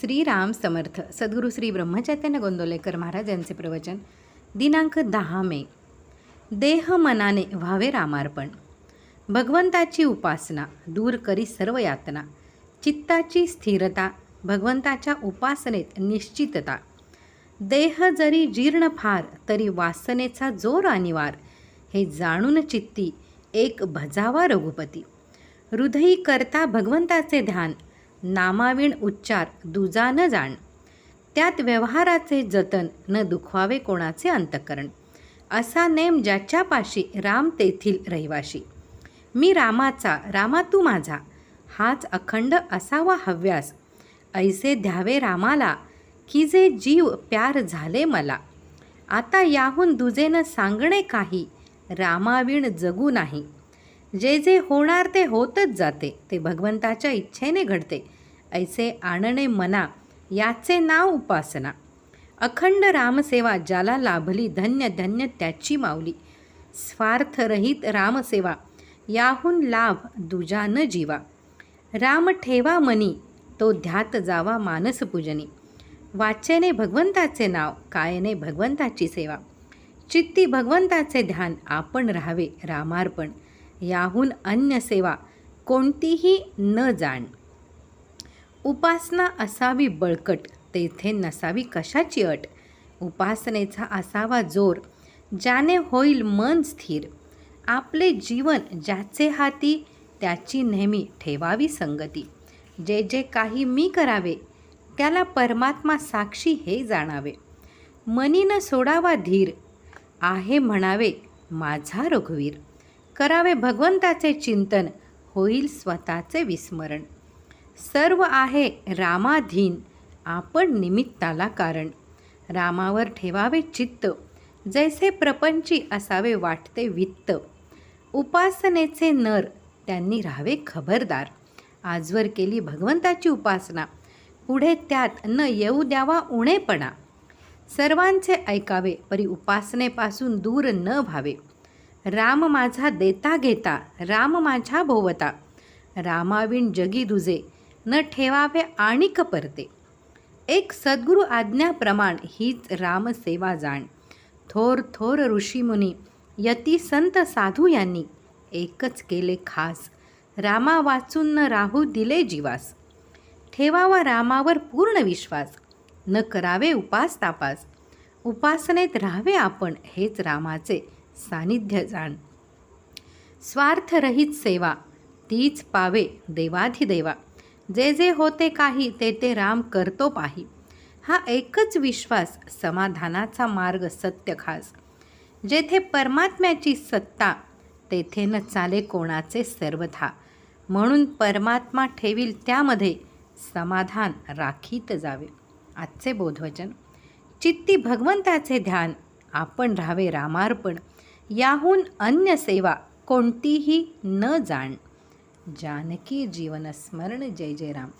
श्रीराम समर्थ. सद्गुरू श्री ब्रह्मचैतन्य गोंदवलेकर महाराज यांचे प्रवचन. दिनांक 10 मे. देह मनाने व्हावे रामार्पण. भगवंताची उपासना दूर करी सर्व यातना. चित्ताची स्थिरता, भगवंताच्या उपासनेत निश्चितता. देह जरी जीर्ण फार, तरी वासनेचा जोर अनिवार. हे जाणून चित्ती एक भजावा रघुपती. हृदयी करता भगवंताचे ध्यान, नामाविण उच्चार दुजा न जाण. त्यात व्यवहाराचे जतन, न दुखवावे कोणाचे अंतकरण. असा नेम ज्याच्यापाशी, राम तेथील रहिवाशी. मी रामाचा, रामा तू माझा, हाच अखंड असावा हव्यास. ऐसे द्यावे रामाला, की जे जीव प्यार झाले मला. आता याहून दुजेन सांगणे काही, रामाविण जगू नाही. जे जे होणार ते होतच जाते, ते भगवंताच्या इच्छेने घडते. ऐसे आणणे मना, याचे नाव उपासना. अखंड रामसेवा ज्याला लाभली, धन्य धन्य त्याची माऊली. स्वार्थरहित रामसेवा, याहून लाभ दुजा न जीवा. राम ठेवा मनी, तो ध्यात जावा मानसपूजनी. वाचेने भगवंताचे नाव, कायने भगवंताची सेवा. चित्ती भगवंताचे ध्यान, आपण राहावे रामार्पण. याहून अन्य सेवा कोणतीही न जाण. उपासना असावी बळकट, तेथे नसावी कशाची अट. उपासनेचा असावा जोर, ज्याने होईल मन स्थिर. आपले जीवन ज्याचे हाती, त्याची नेहमी ठेवावी संगती. जे जे काही मी करावे, त्याला परमात्मा साक्षी हे जाणावे. मनी न सोडावा धीर, आहे म्हणावे माझा रघुवीर. करावे भगवंताचे चिंतन, होईल स्वतःचे विस्मरण. सर्व आहे रामाधीन, आपण निमित्ताला कारण. रामावर ठेवावे चित्त, जैसे प्रपंची असावे वाटते वित्त. उपासनेचे नर, त्यांनी राहावे खबरदार. आजवर केली भगवंताची उपासना, पुढे त्यात न येऊ द्यावा उणेपणा. सर्वांचे ऐकावे, परी उपासनेपासून दूर न व्हावे. राम माझा देता घेता, राम माझ्या भोवता. रामाविण जगी दुजे, न ठेवावे आणिक परते. एक सद्गुरू आज्ञाप्रमाण, हीच रामसेवा जाण. थोर थोर ऋषीमुनी, यती संत साधू यांनी, एकच केले खास. रामा वाचून न राहू दिले जीवास. ठेवावा रामावर पूर्ण विश्वास, न करावे उपास तापास. उपासनेत राहावे आपण, हेच रामाचे सानिध्य जाण. स्वार्थरहित सेवा, तीच पावे देवाधिदेवा. जे जे होते काही, ते ते राम करतो पाही. हा एकच विश्वास, समाधानाचा मार्ग सत्य खास. जेथे परमात्म्याची सत्ता, तेथे न चाले कोणाचे सर्वथा. म्हणून परमात्मा ठेवील त्यामध्ये, समाधान राखीत जावे. आजचे बोधवचन. चित्ती भगवंताचे ध्यान, आपण राहावे रामार्पण. याहून अन्य सेवा कोणतीही न जाण. जानकी जीवन स्मरण. जय जय राम.